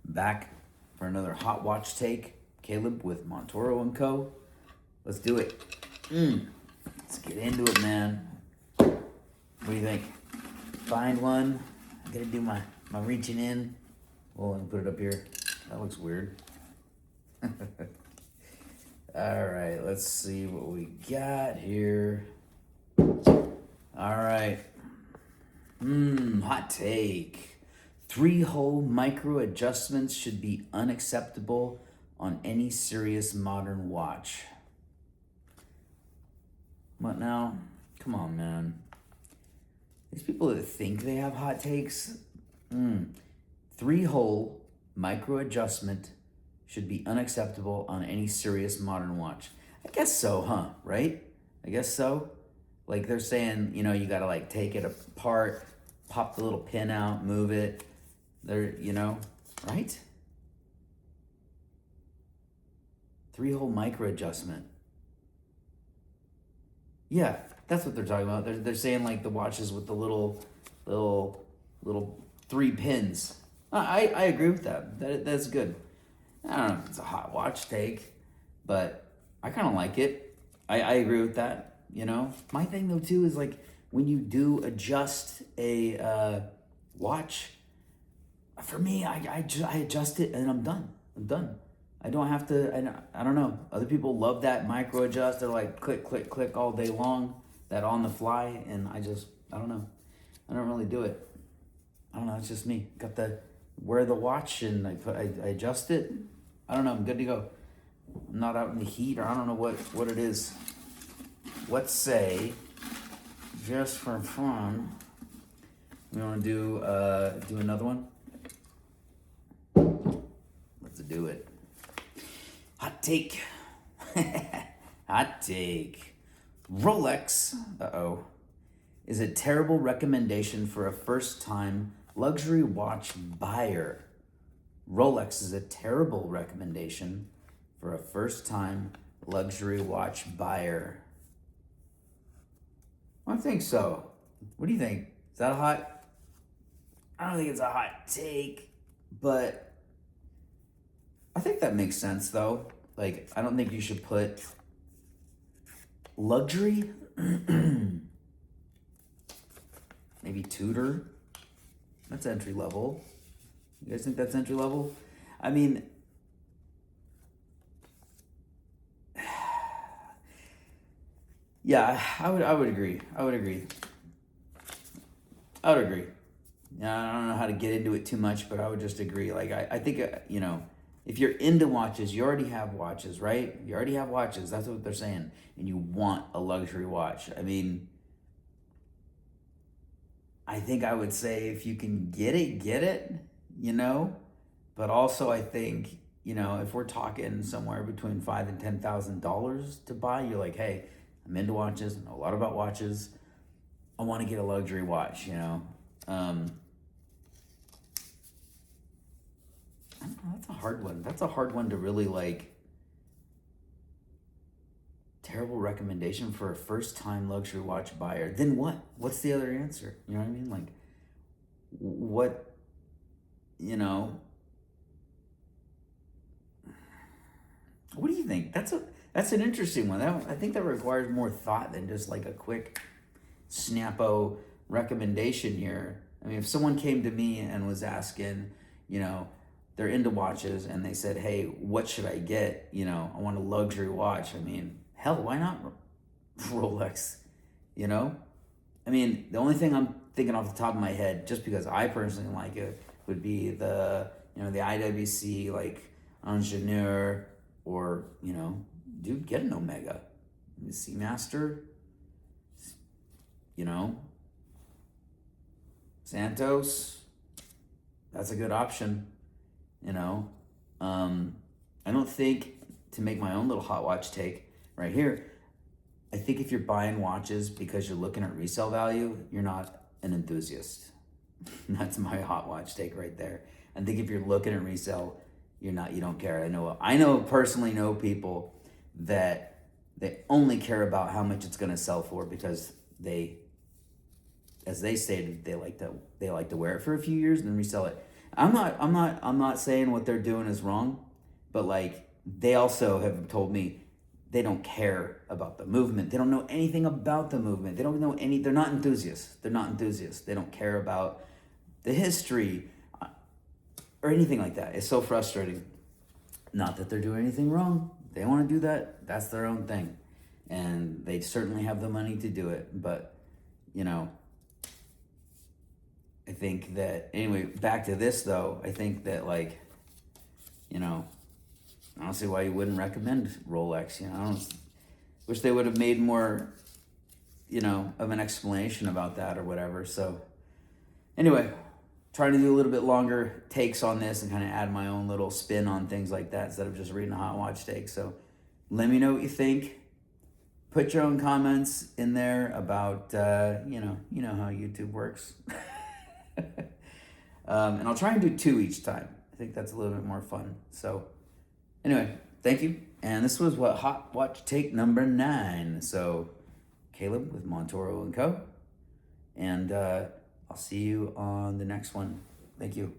back for another hot watch take. Caleb with Montoro and Co. Let's do it. Let's get into it, man. What do you think? Find one. I gotta do my reaching in. Well, let me put it up here. That looks weird. Alright, let's see what we got here. Alright. Hot take. 3-hole micro adjustments should be unacceptable on any serious modern watch. What now? Come on, man. These people that think they have hot takes. 3-hole micro adjustment should be unacceptable on any serious modern watch. I guess so, huh? Right? I guess so. Like they're saying, you gotta like take it apart, pop the little pin out, move it. They're, right? 3-hole micro adjustment. Yeah, that's what they're talking about. They're saying like the watches with the little 3 pins. I agree with that. That's good. I don't know if it's a hot watch take, but I kind of like it. I agree with that. My thing though too is like when you do adjust a watch, for me, I adjust it and I'm done. I don't have to, I don't know. Other people love that micro adjust. They're like click, click, click all day long, that on the fly. And I don't know. I don't really do it. I don't know. It's just me. Wear the watch and I adjust it. I don't know. I'm good to go. I'm not out in the heat or I don't know what it is. Let's say, just for fun, we want to do another one. Let's do it. Hot take. Hot take. Rolex, is a terrible recommendation for a first-time luxury watch buyer. Rolex is a terrible recommendation for a first-time luxury watch buyer. I think so. What do you think? Is that I don't think it's a hot take, but I think that makes sense though. Like, I don't think you should put luxury, maybe Tudor. That's entry level. You guys think that's entry level? I mean, yeah, I would agree. I would agree. Yeah, I don't know how to get into it too much, but I would just agree. Like, I think, if you're into watches, you already have watches, right? You already have watches. That's what they're saying. And you want a luxury watch. I mean, I think I would say if you can get it, But also I think, if we're talking somewhere between $5,000 and $10,000 to buy, you're like, hey, I'm into watches. I know a lot about watches. I want to get a luxury watch, I don't know, that's a hard one. That's a hard one to really like. Terrible recommendation for a first-time luxury watch buyer. Then what? What's the other answer? You know what I mean? Like, what, What do you think? That's an interesting one. I think that requires more thought than just like a quick snappo recommendation here. I mean, if someone came to me and was asking, they're into watches and they said, hey, what should I get? I want a luxury watch. I mean, hell, why not Rolex? I mean, the only thing I'm thinking off the top of my head, just because I personally like it, would be the IWC, like Ingenieur, or, dude, get an Omega. The Seamaster, Santos, that's a good option, I don't think, to make my own little hot watch take right here, I think if you're buying watches because you're looking at resale value, you're not an enthusiast. That's my hot watch take right there. I think if you're looking at resale, you don't care. I personally know people that they only care about how much it's going to sell for because as they stated, they like to wear it for a few years and then resell it. I'm not saying what they're doing is wrong, but like they also have told me they don't care about the movement. They don't know anything about the movement. They don't know any. They're not enthusiasts. They're not enthusiasts. They don't care about the history or anything like that. It's so frustrating. Not that they're doing anything wrong. They want to do that. That's their own thing, and they certainly have the money to do it. But you know, I think that anyway. Back to this though. I think that like, you know, I don't see why you wouldn't recommend Rolex. You know, I don't wish they would have made more, you know, of an explanation about that or whatever. So anyway, trying to do a little bit longer takes on this and kind of add my own little spin on things like that instead of just reading a hot watch take. So let me know what you think. Put your own comments in there about you know how YouTube works. And I'll try and do 2 each time. I think that's a little bit more fun. So anyway, thank you. And this was what hot watch take number 9. So Caleb with Montoro and Co. And I'll see you on the next one. Thank you.